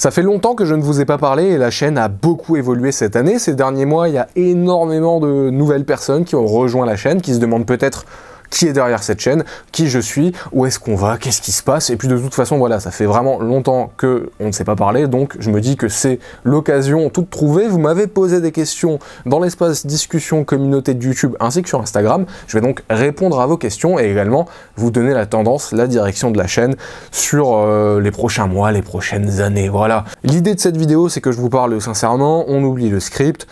Ça fait longtemps que je ne vous ai pas parlé et la chaîne a beaucoup évolué cette année. Ces derniers mois, il y a énormément de nouvelles personnes qui ont rejoint la chaîne, qui se demandent peut-être qui est derrière cette chaîne, qui je suis, où est-ce qu'on va, qu'est-ce qui se passe, et puis de toute façon voilà, ça fait vraiment longtemps que on ne s'est pas parlé, donc je me dis que c'est l'occasion toute trouvée. Vous m'avez posé des questions dans l'espace discussion communauté de YouTube ainsi que sur Instagram, je vais donc répondre à vos questions et également vous donner la tendance, la direction de la chaîne sur les prochains mois, les prochaines années, voilà. L'idée de cette vidéo, c'est que je vous parle sincèrement, on oublie le script,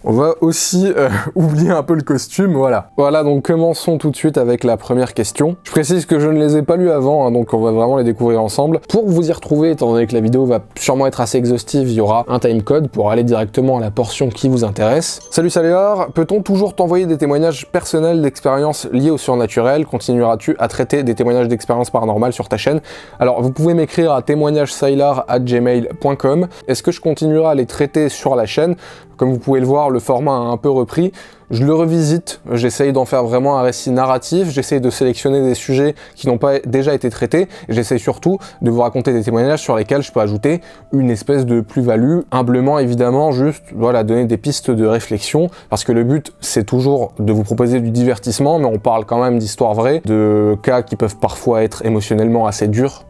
on va aussi oublier un peu le costume, voilà. Voilà, donc commençons tout de suite avec la première question. Je précise que je ne les ai pas lues avant, hein, donc on va vraiment les découvrir ensemble. Pour vous y retrouver, étant donné que la vidéo va sûrement être assez exhaustive, il y aura un timecode pour aller directement à la portion qui vous intéresse. Salut Saléor, peut-on toujours t'envoyer des témoignages personnels d'expériences liées au surnaturel? Continueras-tu à traiter des témoignages d'expériences paranormales sur ta chaîne? Alors, vous pouvez m'écrire à témoignagesailar@gmail.com. Est-ce que je continuerai à les traiter sur la chaîne? Comme vous pouvez le voir, le format a un peu repris. Je le revisite, j'essaye d'en faire vraiment un récit narratif, j'essaye de sélectionner des sujets qui n'ont pas déjà été traités, j'essaye surtout de vous raconter des témoignages sur lesquels je peux ajouter une espèce de plus-value, humblement évidemment, juste voilà, donner des pistes de réflexion, parce que le but c'est toujours de vous proposer du divertissement, mais on parle quand même d'histoires vraies, de cas qui peuvent parfois être émotionnellement assez durs,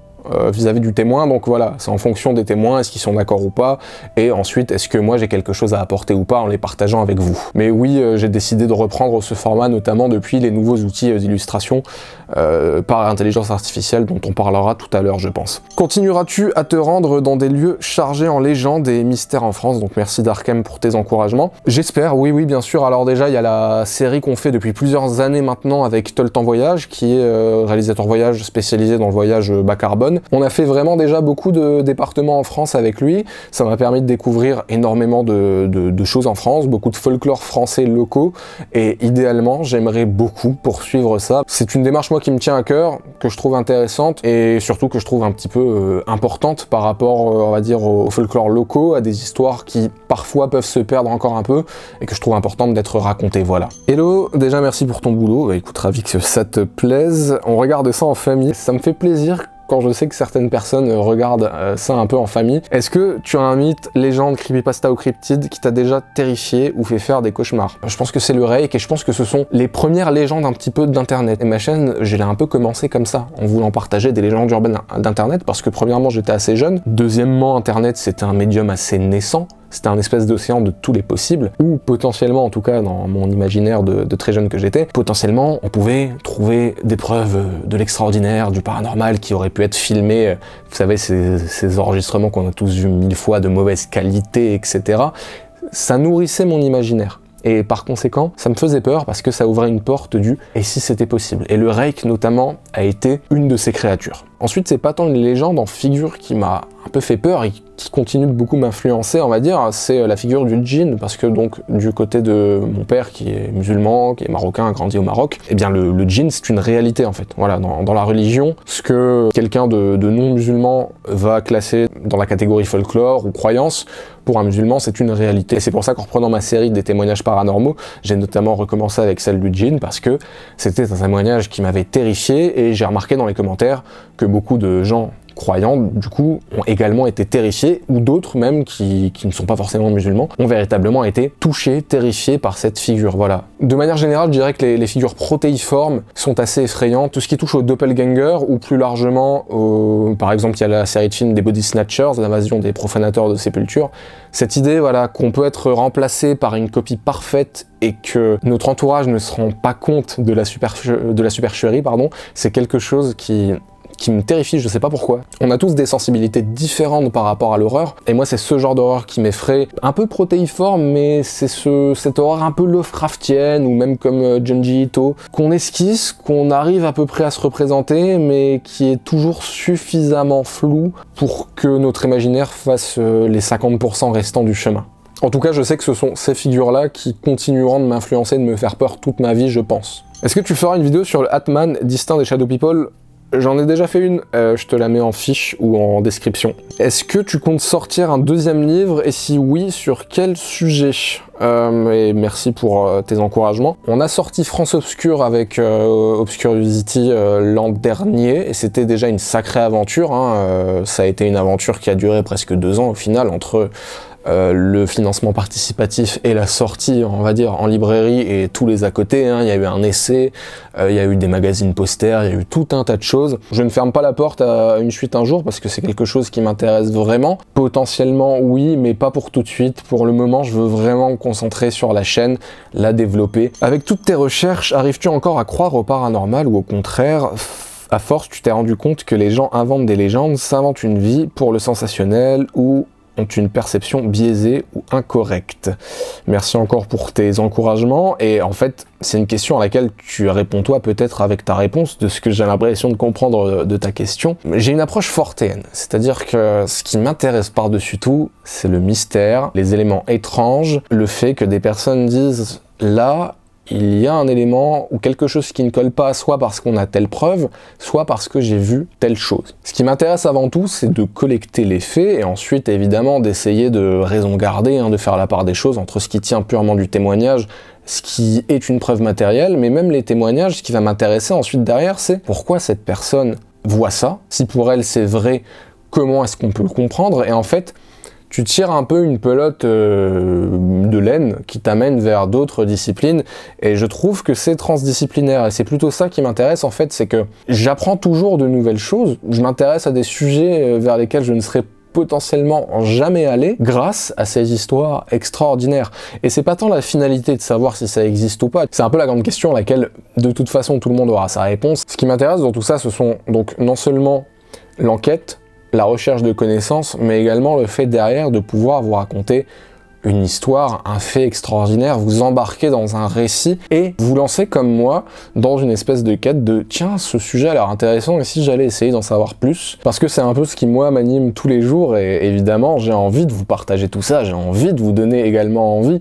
vis-à-vis du témoin, donc voilà, c'est en fonction des témoins, est-ce qu'ils sont d'accord ou pas, et ensuite, est-ce que moi j'ai quelque chose à apporter ou pas en les partageant avec vous. Mais oui, j'ai décidé de reprendre ce format, notamment depuis les nouveaux outils d'illustration par intelligence artificielle, dont on parlera tout à l'heure, je pense. Continueras-tu à te rendre dans des lieux chargés en légendes et mystères en France? Donc merci Darkem pour tes encouragements. J'espère, oui, bien sûr. Alors déjà, il y a la série qu'on fait depuis plusieurs années maintenant avec Tolton Voyage, qui est réalisateur voyage spécialisé dans le voyage bas carbone. On a fait vraiment déjà beaucoup de départements en France avec lui, ça m'a permis de découvrir énormément de choses en France, beaucoup de folklore français locaux, et idéalement j'aimerais beaucoup poursuivre ça. C'est une démarche moi qui me tient à cœur, que je trouve intéressante, et surtout que je trouve un petit peu importante par rapport, on va dire, aux folklore locaux, à des histoires qui parfois peuvent se perdre encore un peu, et que je trouve importante d'être racontées, voilà. Hello, déjà merci pour ton boulot, écoute, ravi que ça te plaise, on regarde ça en famille, ça me fait plaisir quand je sais que certaines personnes regardent ça un peu en famille. Est-ce que tu as un mythe, légende, creepypasta ou cryptide qui t'a déjà terrifié ou fait faire des cauchemars? Je pense que c'est le Reik, et je pense que ce sont les premières légendes un petit peu d'internet. Et ma chaîne, j'ai un peu commencé comme ça, en voulant partager des légendes urbaines d'internet, parce que premièrement j'étais assez jeune, deuxièmement internet c'était un médium assez naissant, c'était un espèce d'océan de tous les possibles, ou potentiellement, en tout cas dans mon imaginaire de très jeune que j'étais, potentiellement on pouvait trouver des preuves de l'extraordinaire, du paranormal qui aurait pu être filmé, vous savez ces enregistrements qu'on a tous vus 1000 fois de mauvaise qualité, etc. Ça nourrissait mon imaginaire. Et par conséquent, ça me faisait peur parce que ça ouvrait une porte du « et si c'était possible ?» Et le Reik, notamment, a été une de ces créatures. Ensuite, c'est pas tant une légende en figure qui m'a un peu fait peur et qui continue de beaucoup m'influencer, on va dire, c'est la figure du djinn, parce que donc, du côté de mon père qui est musulman, qui est marocain, grandi au Maroc, eh bien le djinn, c'est une réalité en fait. Voilà, dans la religion, ce que quelqu'un de non-musulman va classer dans la catégorie folklore ou croyance, pour un musulman, c'est une réalité. Et c'est pour ça qu'en reprenant ma série des témoignages paranormaux, j'ai notamment recommencé avec celle du djinn, parce que c'était un témoignage qui m'avait terrifié, et j'ai remarqué dans les commentaires que beaucoup de gens croyants, du coup, ont également été terrifiés, ou d'autres même qui ne sont pas forcément musulmans, ont véritablement été touchés, terrifiés par cette figure, voilà. De manière générale, je dirais que les figures protéiformes sont assez effrayantes. Tout ce qui touche au doppelganger, ou plus largement, par exemple, il y a la série de films des Body Snatchers, l'invasion des profanateurs de sépultures, cette idée, voilà, qu'on peut être remplacé par une copie parfaite et que notre entourage ne se rend pas compte de la supercherie, pardon, c'est quelque chose qui me terrifie, je sais pas pourquoi. On a tous des sensibilités différentes par rapport à l'horreur, et moi c'est ce genre d'horreur qui m'effraie, un peu protéiforme, mais c'est cette horreur un peu Lovecraftienne, ou même comme Junji Ito, qu'on esquisse, qu'on arrive à peu près à se représenter, mais qui est toujours suffisamment flou pour que notre imaginaire fasse les 50% restants du chemin. En tout cas, je sais que ce sont ces figures-là qui continueront de m'influencer, de me faire peur toute ma vie, je pense. Est-ce que tu feras une vidéo sur le Atman distinct des Shadow People? J'en ai déjà fait une, je te la mets en fiche ou en description. Est-ce que tu comptes sortir un deuxième livre et si oui, sur quel sujet? Et merci pour tes encouragements. On a sorti France Obscure avec Obscurity l'an dernier et c'était déjà une sacrée aventure, hein. Ça a été une aventure qui a duré presque 2 ans au final entre le financement participatif et la sortie, on va dire, en librairie et tous les à côté, hein. Il y a eu un essai, il y a eu des magazines posters, il y a eu tout un tas de choses. Je ne ferme pas la porte à une suite un jour parce que c'est quelque chose qui m'intéresse vraiment. Potentiellement oui, mais pas pour tout de suite. Pour le moment, je veux vraiment me concentrer sur la chaîne, la développer. Avec toutes tes recherches, arrives-tu encore à croire au paranormal ou au contraire, à force, tu t'es rendu compte que les gens inventent des légendes, s'inventent une vie pour le sensationnel ou ont une perception biaisée ou incorrecte? Merci encore pour tes encouragements et en fait c'est une question à laquelle tu réponds toi peut-être avec ta réponse de ce que j'ai l'impression de comprendre de ta question. J'ai une approche fortéenne, c'est-à-dire que ce qui m'intéresse par-dessus tout c'est le mystère, les éléments étranges, le fait que des personnes disent là il y a un élément ou quelque chose qui ne colle pas, soit parce qu'on a telle preuve, soit parce que j'ai vu telle chose. Ce qui m'intéresse avant tout, c'est de collecter les faits et ensuite évidemment d'essayer de raison garder, hein, de faire la part des choses entre ce qui tient purement du témoignage, ce qui est une preuve matérielle, mais même les témoignages, ce qui va m'intéresser ensuite derrière, c'est pourquoi cette personne voit ça, si pour elle c'est vrai, comment est-ce qu'on peut le comprendre, et en fait, tu tires un peu une pelote de laine qui t'amène vers d'autres disciplines et je trouve que c'est transdisciplinaire et c'est plutôt ça qui m'intéresse en fait, c'est que j'apprends toujours de nouvelles choses, je m'intéresse à des sujets vers lesquels je ne serais potentiellement jamais allé grâce à ces histoires extraordinaires. Et c'est pas tant la finalité de savoir si ça existe ou pas, c'est un peu la grande question à laquelle de toute façon tout le monde aura sa réponse. Ce qui m'intéresse dans tout ça, ce sont donc non seulement l'enquête, la recherche de connaissances, mais également le fait derrière de pouvoir vous raconter une histoire, un fait extraordinaire, vous embarquer dans un récit et vous lancer comme moi dans une espèce de quête de tiens, ce sujet a l'air intéressant et si j'allais essayer d'en savoir plus, parce que c'est un peu ce qui moi m'anime tous les jours et évidemment j'ai envie de vous partager tout ça, j'ai envie de vous donner également envie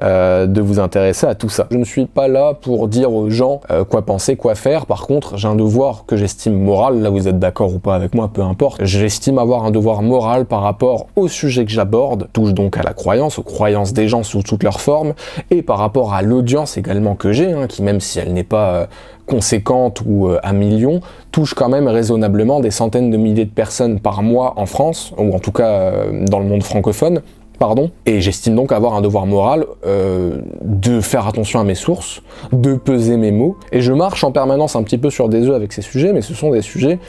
de vous intéresser à tout ça. Je ne suis pas là pour dire aux gens quoi penser, quoi faire. Par contre, j'ai un devoir que j'estime moral, là vous êtes d'accord ou pas avec moi, peu importe. J'estime avoir un devoir moral par rapport au sujet que j'aborde, touche donc à la croyance, aux croyances des gens sous toutes leurs formes, et par rapport à l'audience également que j'ai, hein, qui même si elle n'est pas conséquente ou à millions, touche quand même raisonnablement des centaines de milliers de personnes par mois en France, ou en tout cas dans le monde francophone. Pardon. Et j'estime donc avoir un devoir moral de faire attention à mes sources, de peser mes mots, et je marche en permanence un petit peu sur des œufs avec ces sujets, mais ce sont des sujets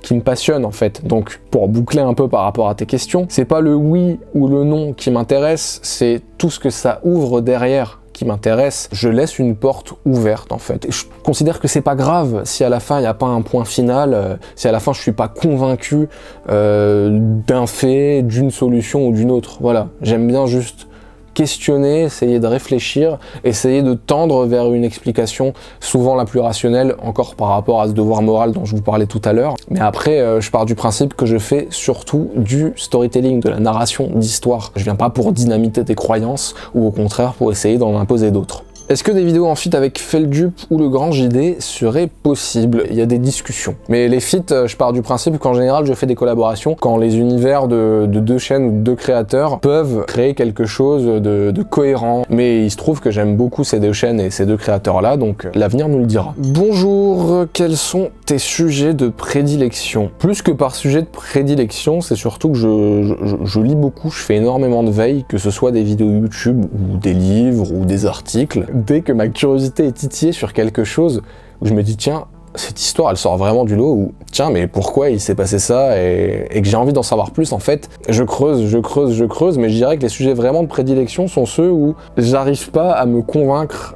qui me passionnent en fait. Donc pour boucler un peu par rapport à tes questions, c'est pas le oui ou le non qui m'intéresse, c'est tout ce que ça ouvre derrière qui m'intéresse. Je laisse une porte ouverte en fait. Et je considère que c'est pas grave si à la fin il n'y a pas un point final, si à la fin je suis pas convaincu d'un fait, d'une solution ou d'une autre. Voilà, j'aime bien juste questionner, essayer de réfléchir, essayer de tendre vers une explication, souvent la plus rationnelle, encore par rapport à ce devoir moral dont je vous parlais tout à l'heure. Mais après, je pars du principe que je fais surtout du storytelling, de la narration d'histoire. Je viens pas pour dynamiter des croyances, ou au contraire pour essayer d'en imposer d'autres. Est-ce que des vidéos en feat avec Feldup ou le Grand JD seraient possibles? Il y a des discussions. Mais les feats, je pars du principe qu'en général, je fais des collaborations quand les univers de deux chaînes ou de deux créateurs peuvent créer quelque chose de cohérent. Mais il se trouve que j'aime beaucoup ces deux chaînes et ces deux créateurs-là, donc l'avenir nous le dira. Bonjour, quels sont tes sujets de prédilection? Plus que par sujet de prédilection, c'est surtout que je lis beaucoup, je fais énormément de veille, que ce soit des vidéos YouTube ou des livres ou des articles. Dès que ma curiosité est titillée sur quelque chose où je me dis tiens, cette histoire elle sort vraiment du lot, ou tiens mais pourquoi il s'est passé ça, et que j'ai envie d'en savoir plus, en fait je creuse, mais je dirais que les sujets vraiment de prédilection sont ceux où j'arrive pas à me convaincre,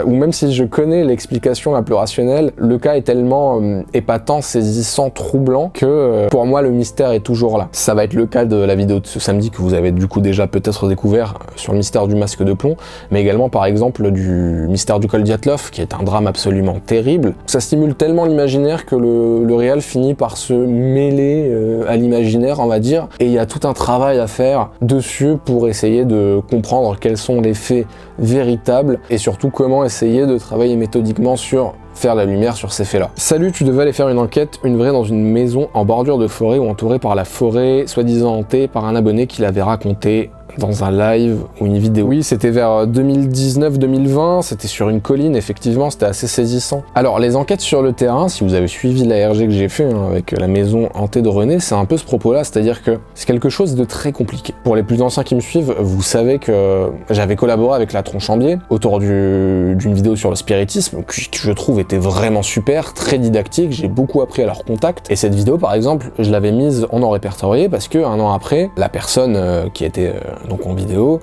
ou même si je connais l'explication la plus rationnelle, le cas est tellement épatant, saisissant, troublant que pour moi le mystère est toujours là. Ça va être le cas de la vidéo de ce samedi que vous avez du coup déjà peut-être découvert sur le mystère du masque de plomb, mais également par exemple du mystère du col Dyatlov qui est un drame absolument terrible. Ça stimule tellement l'imaginaire que le réel finit par se mêler à l'imaginaire, on va dire, et il y a tout un travail à faire dessus pour essayer de comprendre quels sont les faits véritables et surtout comment essayer de travailler méthodiquement sur faire la lumière sur ces faits-là. Salut, tu devais aller faire une enquête, une vraie dans une maison en bordure de forêt ou entourée par la forêt, soi-disant hantée par un abonné qui l'avait raconté dans un live ou une vidéo. Oui, c'était vers 2019-2020, c'était sur une colline, effectivement, c'était assez saisissant. Alors, les enquêtes sur le terrain, si vous avez suivi l'ARG que j'ai fait avec la maison hantée de René, c'est un peu ce propos-là, c'est-à-dire que c'est quelque chose de très compliqué. Pour les plus anciens qui me suivent, vous savez que j'avais collaboré avec la Tronchambier autour d'une vidéo sur le spiritisme, qui je trouve était vraiment super, très didactique, j'ai beaucoup appris à leur contact, et cette vidéo, par exemple, je l'avais mise en répertorié parce que un an après, la personne qui était donc en vidéo,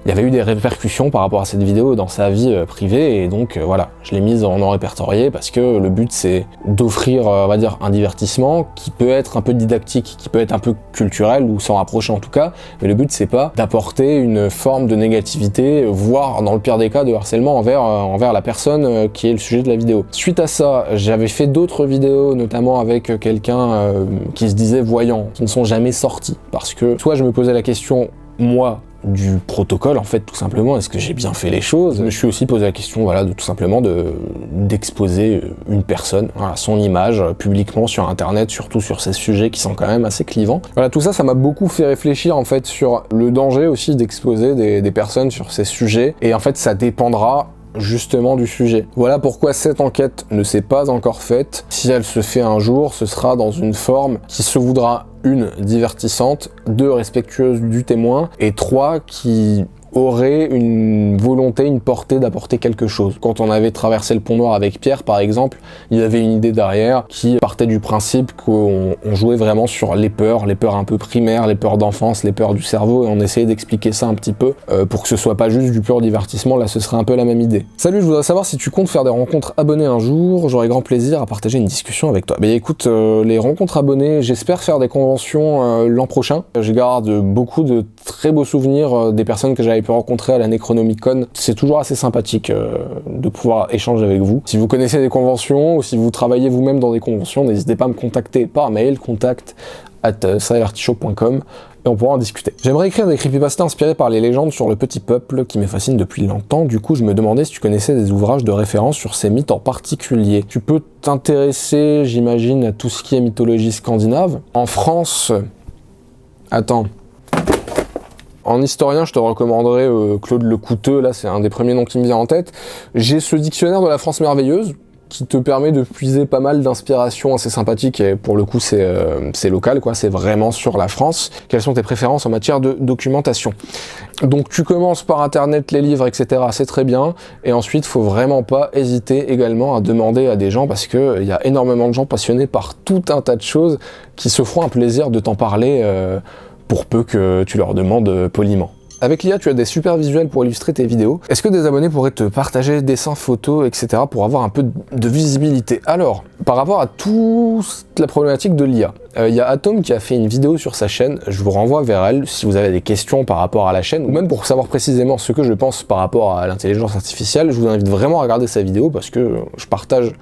il y avait eu des répercussions par rapport à cette vidéo dans sa vie privée, et donc voilà, je l'ai mise en répertorié parce que le but c'est d'offrir, on va dire, un divertissement qui peut être un peu didactique, qui peut être un peu culturel, ou s'en rapprocher en tout cas, mais le but c'est pas d'apporter une forme de négativité, voire dans le pire des cas de harcèlement envers la personne qui est le sujet de la vidéo. Suite à ça, j'avais fait d'autres vidéos, notamment avec quelqu'un qui se disait voyant, qui ne sont jamais sortis, parce que soit je me posais la question, moi, du protocole, en fait, tout simplement, est-ce que j'ai bien fait les choses? Je me suis aussi posé la question, voilà, de tout simplement d'exposer une personne, voilà, son image publiquement sur internet, surtout sur ces sujets qui sont quand même assez clivants. Voilà, tout ça, ça m'a beaucoup fait réfléchir en fait sur le danger aussi d'exposer des personnes sur ces sujets, et en fait ça dépendra justement du sujet. Voilà pourquoi cette enquête ne s'est pas encore faite. Si elle se fait un jour, ce sera dans une forme qui se voudra 1, divertissante, 2, respectueuse du témoin, et 3, qui aurait une volonté, une portée d'apporter quelque chose. Quand on avait traversé le pont Noir avec Pierre, par exemple, il y avait une idée derrière qui partait du principe qu'on jouait vraiment sur les peurs un peu primaires, les peurs d'enfance, les peurs du cerveau, et on essayait d'expliquer ça un petit peu pour que ce soit pas juste du pur divertissement. Là, ce serait un peu la même idée. Salut, je voudrais savoir si tu comptes faire des rencontres abonnées un jour. J'aurais grand plaisir à partager une discussion avec toi. Mais écoute, les rencontres abonnées, j'espère faire des conventions l'an prochain. Je garde beaucoup de très beaux souvenirs des personnes que j'avais pu rencontrer à la Necronomicon. C'est toujours assez sympathique de pouvoir échanger avec vous. Si vous connaissez des conventions ou si vous travaillez vous-même dans des conventions, n'hésitez pas à me contacter par mail, contact@saelartichaut.com, et on pourra en discuter. J'aimerais écrire des creepypastas inspirés par les légendes sur le petit peuple qui me fascine depuis longtemps. Du coup, je me demandais si tu connaissais des ouvrages de référence sur ces mythes en particulier. Tu peux t'intéresser, j'imagine, à tout ce qui est mythologie scandinave. En France... Attends... En historien, je te recommanderais Claude Lecouteux, là c'est un des premiers noms qui me vient en tête. J'ai ce dictionnaire de la France merveilleuse, qui te permet de puiser pas mal d'inspiration assez sympathiques, et pour le coup c'est local, quoi, c'est vraiment sur la France. Quelles sont tes préférences en matière de documentation? Donc tu commences par internet, les livres, etc., c'est très bien, et ensuite faut vraiment pas hésiter également à demander à des gens, parce que il y a énormément de gens passionnés par tout un tas de choses qui se feront un plaisir de t'en parler pour peu que tu leur demandes poliment. Avec l'IA, tu as des super visuels pour illustrer tes vidéos. Est-ce que des abonnés pourraient te partager dessins, photos, etc. pour avoir un peu de visibilité? Alors, par rapport à toute la problématique de l'IA, il y a Atom qui a fait une vidéo sur sa chaîne, je vous renvoie vers elle si vous avez des questions par rapport à la chaîne, ou même pour savoir précisément ce que je pense par rapport à l'intelligence artificielle. Je vous invite vraiment à regarder sa vidéo parce que je partage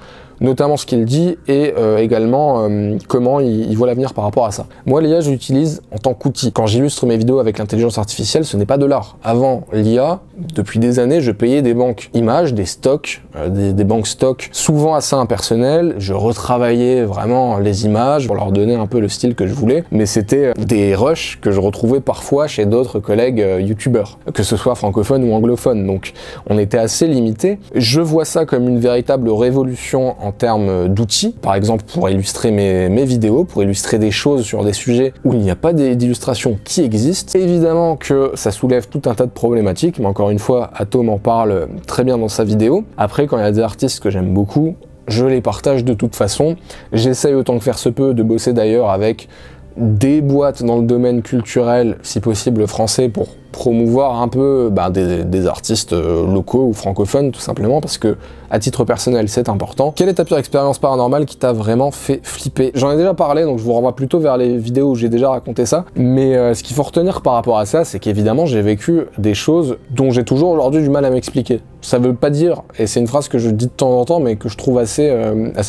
notamment ce qu'il dit, et également comment il voit l'avenir par rapport à ça. Moi, l'IA, je l'utilise en tant qu'outil. Quand j'illustre mes vidéos avec l'intelligence artificielle, ce n'est pas de l'art. Avant l'IA, depuis des années, je payais des banques images, des stocks, des banques stocks, souvent assez impersonnels. Je retravaillais vraiment les images pour leur donner un peu le style que je voulais, mais c'était des rushs que je retrouvais parfois chez d'autres collègues youtubeurs, que ce soit francophones ou anglophones, donc on était assez limité. Je vois ça comme une véritable révolution en termes d'outils, par exemple pour illustrer mes vidéos, pour illustrer des choses sur des sujets où il n'y a pas d'illustration qui existent. Évidemment que ça soulève tout un tas de problématiques, mais encore une fois, Atom en parle très bien dans sa vidéo. Après, quand il y a des artistes que j'aime beaucoup, je les partage de toute façon. J'essaye autant que faire se peut de bosser d'ailleurs avec des boîtes dans le domaine culturel, si possible français, pour promouvoir un peu des artistes locaux ou francophones, tout simplement, parce que à titre personnel c'est important. Quelle est ta pire expérience paranormale qui t'a vraiment fait flipper? J'en ai déjà parlé, donc je vous renvoie plutôt vers les vidéos où j'ai déjà raconté ça, mais ce qu'il faut retenir par rapport à ça, c'est qu'évidemment j'ai vécu des choses dont j'ai toujours aujourd'hui du mal à m'expliquer. Ça veut pas dire, et c'est une phrase que je dis de temps en temps mais que je trouve assez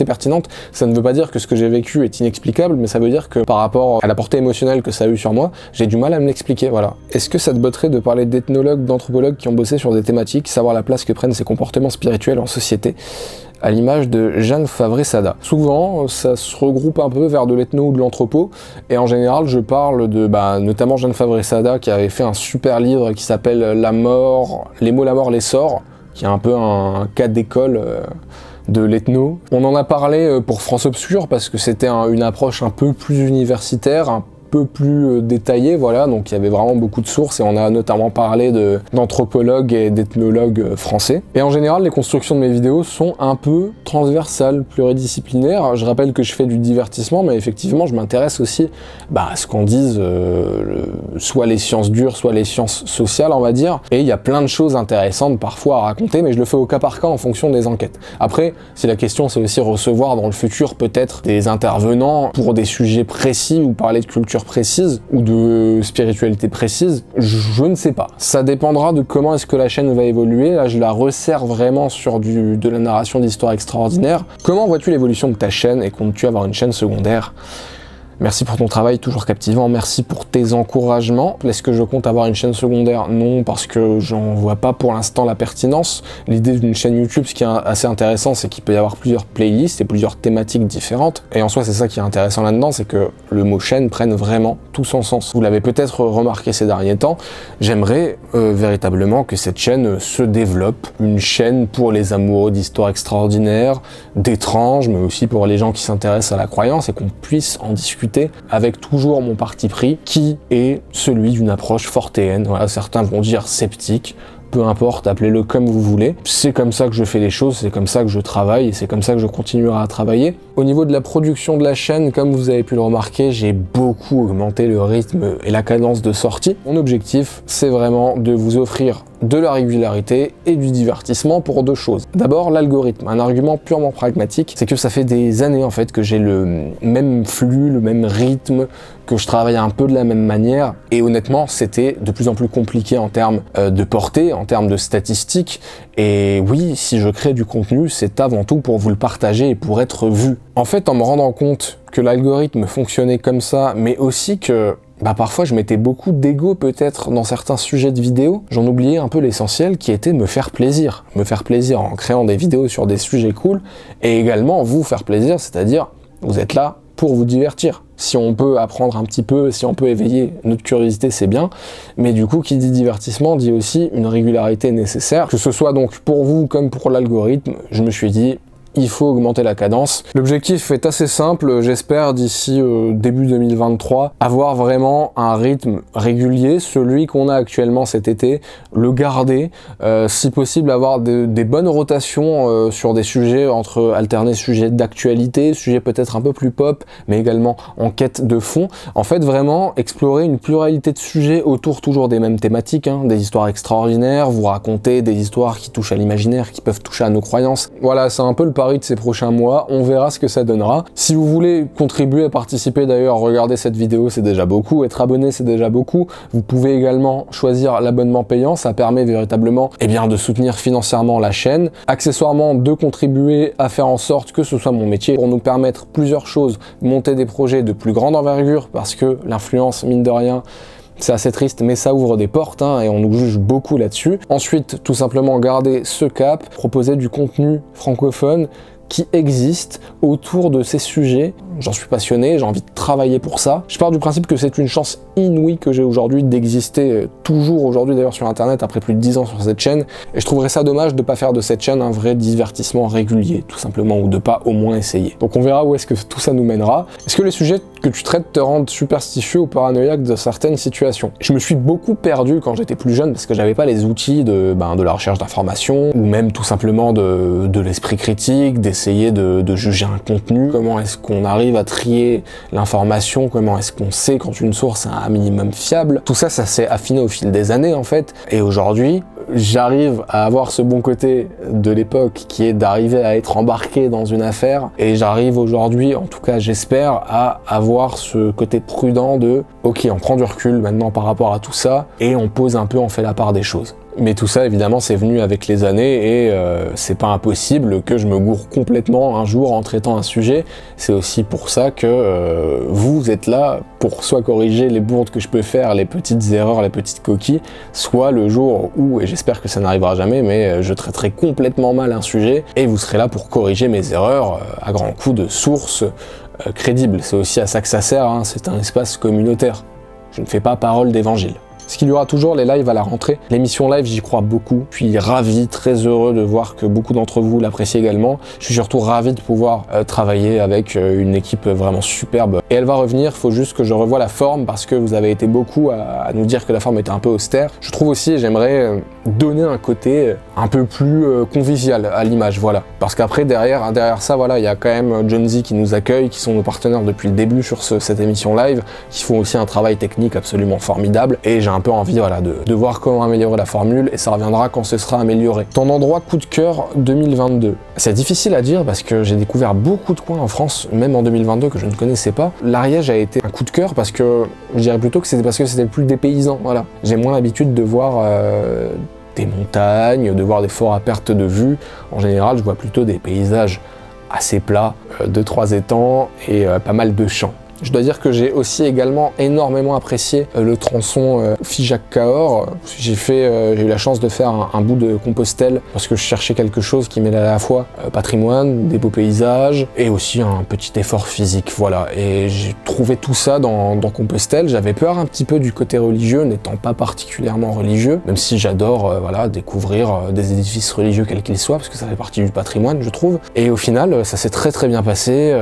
pertinente, ça ne veut pas dire que ce que j'ai vécu est inexplicable, mais ça veut dire que par rapport à la portée émotionnelle que ça a eu sur moi, j'ai du mal à me l'expliquer, voilà. Est-ce que ça te botterait de parler d'ethnologues, d'anthropologues qui ont bossé sur des thématiques, savoir la place que prennent ces comportements spirituels en société? à l'image de Jeanne Favre-Sada. Souvent, ça se regroupe un peu vers de l'ethno ou de l'anthropo, et en général, je parle de notamment Jeanne Favre-Sada qui avait fait un super livre qui s'appelle La mort, les mots, la mort, l'essor, qui est un peu un cas d'école de l'ethno. On en a parlé pour France Obscure parce que c'était une approche un peu plus universitaire, un peu plus détaillé, voilà, donc il y avait vraiment beaucoup de sources et on a notamment parlé d'anthropologues et d'ethnologues français. Et en général, les constructions de mes vidéos sont un peu transversales, pluridisciplinaires. Je rappelle que je fais du divertissement, mais effectivement, je m'intéresse aussi à ce qu'on dise soit les sciences dures, soit les sciences sociales, on va dire. Et il y a plein de choses intéressantes parfois à raconter, mais je le fais au cas par cas en fonction des enquêtes. Après, si la question c'est aussi recevoir dans le futur peut-être des intervenants pour des sujets précis ou parler de culture précise ou de spiritualité précise, je ne sais pas. Ça dépendra de comment est-ce que la chaîne va évoluer. Là, je la resserre vraiment sur de la narration d'histoires extraordinaires. Comment vois-tu l'évolution de ta chaîne et comptes-tu avoir une chaîne secondaire ? Merci pour ton travail, toujours captivant. Merci pour tes encouragements. Est-ce que je compte avoir une chaîne secondaire? Non, parce que j'en vois pas pour l'instant la pertinence. L'idée d'une chaîne YouTube, ce qui est assez intéressant, c'est qu'il peut y avoir plusieurs playlists et plusieurs thématiques différentes. Et en soi, c'est ça qui est intéressant là-dedans, c'est que le mot chaîne prenne vraiment tout son sens. Vous l'avez peut-être remarqué ces derniers temps. J'aimerais véritablement que cette chaîne se développe. Une chaîne pour les amoureux d'histoires extraordinaires, d'étranges, mais aussi pour les gens qui s'intéressent à la croyance et qu'on puisse en discuter avec toujours mon parti pris qui est celui d'une approche fortéenne. Voilà, certains vont dire sceptique, peu importe, appelez-le comme vous voulez. C'est comme ça que je fais les choses, c'est comme ça que je travaille et c'est comme ça que je continuerai à travailler. Au niveau de la production de la chaîne, comme vous avez pu le remarquer, j'ai beaucoup augmenté le rythme et la cadence de sortie. Mon objectif, c'est vraiment de vous offrir de la régularité et du divertissement pour deux choses. D'abord, l'algorithme. Un argument purement pragmatique, c'est que ça fait des années en fait que j'ai le même flux, le même rythme, que je travaille un peu de la même manière. Et honnêtement, c'était de plus en plus compliqué en termes de portée, en termes de statistiques. Et oui, si je crée du contenu, c'est avant tout pour vous le partager et pour être vu. En fait, en me rendant compte que l'algorithme fonctionnait comme ça, mais aussi que parfois je mettais beaucoup d'ego peut-être dans certains sujets de vidéos, j'en oubliais un peu l'essentiel qui était me faire plaisir. Me faire plaisir en créant des vidéos sur des sujets cool et également vous faire plaisir, c'est-à-dire vous êtes là pour vous divertir. Si on peut apprendre un petit peu, si on peut éveiller notre curiosité, c'est bien. Mais du coup, qui dit divertissement dit aussi une régularité nécessaire. Que ce soit donc pour vous comme pour l'algorithme, je me suis dit, il faut augmenter la cadence. L'objectif est assez simple, j'espère d'ici début 2023, avoir vraiment un rythme régulier, celui qu'on a actuellement cet été, le garder, si possible avoir des bonnes rotations sur des sujets, entre alterner sujets d'actualité, sujets peut-être un peu plus pop, mais également en quête de fond. En fait, vraiment explorer une pluralité de sujets autour toujours des mêmes thématiques, des histoires extraordinaires, vous raconter des histoires qui touchent à l'imaginaire, qui peuvent toucher à nos croyances. Voilà, c'est un peu le pari de ces prochains mois, on verra ce que ça donnera. Si vous voulez contribuer à participer d'ailleurs, regardez cette vidéo, c'est déjà beaucoup, être abonné c'est déjà beaucoup. Vous pouvez également choisir l'abonnement payant, ça permet véritablement de soutenir financièrement la chaîne, accessoirement de contribuer à faire en sorte que ce soit mon métier pour nous permettre plusieurs choses, monter des projets de plus grande envergure parce que l'influence, mine de rien, c'est assez triste, mais ça ouvre des portes et on nous juge beaucoup là-dessus. Ensuite, tout simplement garder ce cap, proposer du contenu francophone qui existe autour de ces sujets. J'en suis passionné, j'ai envie de travailler pour ça. Je pars du principe que c'est une chance inouïe que j'ai aujourd'hui d'exister toujours aujourd'hui d'ailleurs sur internet après plus de 10 ans sur cette chaîne. Et je trouverais ça dommage de pas faire de cette chaîne un vrai divertissement régulier, tout simplement, ou de pas au moins essayer. Donc on verra où est-ce que tout ça nous mènera. Est-ce que les sujets que tu traites te rendent superstitieux ou paranoïaque de certaines situations? Je me suis beaucoup perdu quand j'étais plus jeune parce que j'avais pas les outils de la recherche d'informations ou même tout simplement de l'esprit critique, d'essayer de juger un contenu. Comment est-ce qu'on arrive à trier l'information? Comment est-ce qu'on sait quand une source est un minimum fiable? Tout ça, ça s'est affiné au fil des années en fait. Et aujourd'hui, j'arrive à avoir ce bon côté de l'époque qui est d'arriver à être embarqué dans une affaire et j'arrive aujourd'hui, en tout cas j'espère, à avoir ce côté prudent de ok, on prend du recul maintenant par rapport à tout ça et on pose un peu, on fait la part des choses. Mais tout ça, évidemment, c'est venu avec les années et c'est pas impossible que je me gourre complètement un jour en traitant un sujet. C'est aussi pour ça que vous êtes là pour soit corriger les bourdes que je peux faire, les petites erreurs, les petites coquilles, soit le jour où, et j'espère que ça n'arrivera jamais, mais je traiterai complètement mal un sujet et vous serez là pour corriger mes erreurs à grands coups de sources crédibles. C'est aussi à ça que ça sert, hein. C'est un espace communautaire. Je ne fais pas parole d'évangile. Parce qu'il y aura toujours les lives à la rentrée. L'émission live, j'y crois beaucoup. Je suis ravi, très heureux de voir que beaucoup d'entre vous l'apprécient également. Je suis surtout ravi de pouvoir travailler avec une équipe vraiment superbe. Et elle va revenir, il faut juste que je revoie la forme parce que vous avez été beaucoup à nous dire que la forme était un peu austère. Je trouve aussi, j'aimerais donner un côté un peu plus convivial à l'image, voilà. Parce qu'après, derrière ça, voilà, il y a quand même John Z qui nous accueille, qui sont nos partenaires depuis le début sur cette émission live, qui font aussi un travail technique absolument formidable. Et j'ai un peu envie, voilà, de voir comment améliorer la formule, et ça reviendra quand ce sera amélioré. Ton endroit coup de cœur 2022. C'est difficile à dire parce que j'ai découvert beaucoup de coins en France, même en 2022, que je ne connaissais pas. L'Ariège a été un coup de cœur parce que, je dirais plutôt que c'était parce que c'était le plus dépaysant, voilà. J'ai moins l'habitude de voir des montagnes, de voir des forts à perte de vue. En général, je vois plutôt des paysages assez plats, 2-3 étangs et pas mal de champs. Je dois dire que j'ai aussi également énormément apprécié le tronçon Figeac-Cahors. J'ai eu la chance de faire un bout de Compostelle parce que je cherchais quelque chose qui mêlait à la fois patrimoine, des beaux paysages et aussi un petit effort physique, voilà. Et j'ai trouvé tout ça dans Compostelle. J'avais peur un petit peu du côté religieux, n'étant pas particulièrement religieux, même si j'adore voilà, découvrir des édifices religieux quels qu'ils soient, parce que ça fait partie du patrimoine, je trouve. Et au final, ça s'est très bien passé.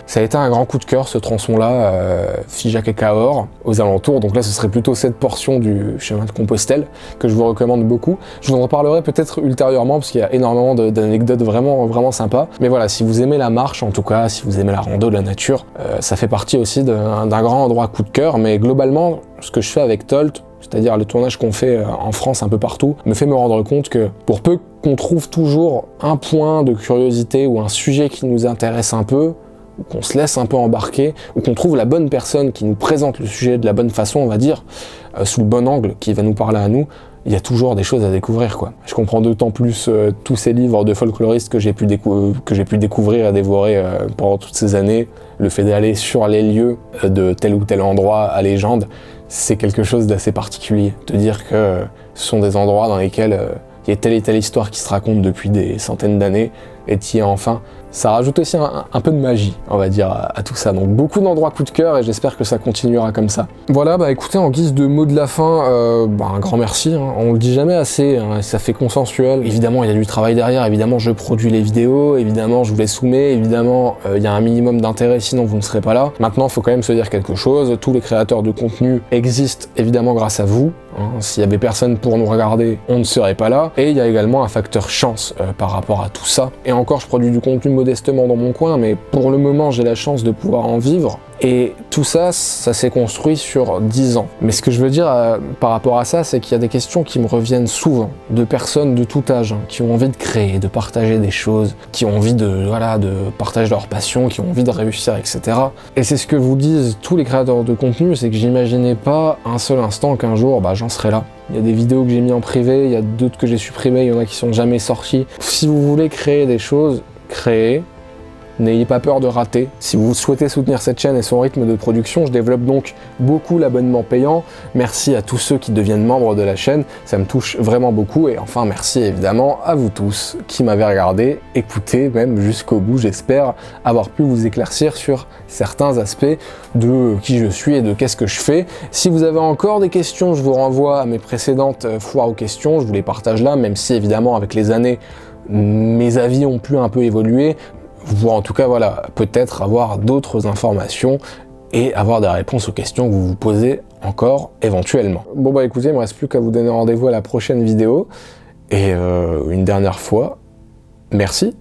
Ça a été un grand coup de cœur, ce tronçon-là. Figeac et Cahors aux alentours, donc là ce serait plutôt cette portion du chemin de Compostelle que je vous recommande beaucoup. Je vous en reparlerai peut-être ultérieurement parce qu'il y a énormément d'anecdotes vraiment sympas, mais voilà, si vous aimez la marche, en tout cas si vous aimez la rando, la nature, ça fait partie aussi d'un grand endroit coup de cœur. Mais globalement, ce que je fais avec Tolt, c'est-à-dire le tournage qu'on fait en France un peu partout, me fait me rendre compte que pour peu qu'on trouve toujours un point de curiosité ou un sujet qui nous intéresse un peu, ou qu'on se laisse un peu embarquer, ou qu'on trouve la bonne personne qui nous présente le sujet de la bonne façon, on va dire, sous le bon angle, qui va nous parler à nous, il y a toujours des choses à découvrir, quoi. Je comprends d'autant plus tous ces livres de folkloristes que j'ai pu découvrir et dévorer pendant toutes ces années. Le fait d'aller sur les lieux de tel ou tel endroit à légende, c'est quelque chose d'assez particulier. De dire que ce sont des endroits dans lesquels il y a telle et telle histoire qui se raconte depuis des centaines d'années, et t'y es enfin. Ça rajoute aussi un peu de magie, on va dire, à tout ça. Donc beaucoup d'endroits coup de cœur et j'espère que ça continuera comme ça. Voilà, bah écoutez, en guise de mot de la fin, un grand merci, hein. On le dit jamais assez, hein, ça fait consensuel. Évidemment, il y a du travail derrière, évidemment, je produis les vidéos, évidemment, je vous les soumets, évidemment, il y a un minimum d'intérêt, sinon vous ne serez pas là. Maintenant, il faut quand même se dire quelque chose, tous les créateurs de contenu existent évidemment grâce à vous. Hein. S'il y avait personne pour nous regarder, on ne serait pas là. Et il y a également un facteur chance par rapport à tout ça. Et encore, je produis du contenu modestement dans mon coin, mais pour le moment, j'ai la chance de pouvoir en vivre. Et tout ça, ça s'est construit sur 10 ans. Mais ce que je veux dire par rapport à ça, c'est qu'il y a des questions qui me reviennent souvent, de personnes de tout âge, hein, qui ont envie de créer, de partager des choses, qui ont envie de partager leur passion, qui ont envie de réussir, etc. Et c'est ce que vous disent tous les créateurs de contenu, c'est que j'imaginais pas un seul instant qu'un jour, j'en serais là. Il y a des vidéos que j'ai mis en privé, il y a d'autres que j'ai supprimées, il y en a qui sont jamais sorties. Si vous voulez créer des choses, créez. N'ayez pas peur de rater. Si vous souhaitez soutenir cette chaîne et son rythme de production, je développe donc beaucoup l'abonnement payant. Merci à tous ceux qui deviennent membres de la chaîne, ça me touche vraiment beaucoup. Et enfin, merci évidemment à vous tous qui m'avez regardé, écouté même jusqu'au bout. J'espère avoir pu vous éclaircir sur certains aspects de qui je suis et de qu'est-ce que je fais. Si vous avez encore des questions, je vous renvoie à mes précédentes foires aux questions. Je vous les partage là, même si évidemment avec les années, mes avis ont pu un peu évoluer. Ou en tout cas, voilà, peut-être avoir d'autres informations et avoir des réponses aux questions que vous vous posez encore éventuellement. Bon bah écoutez, il me reste plus qu'à vous donner rendez-vous à la prochaine vidéo. Et une dernière fois, merci.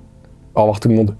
Au revoir tout le monde.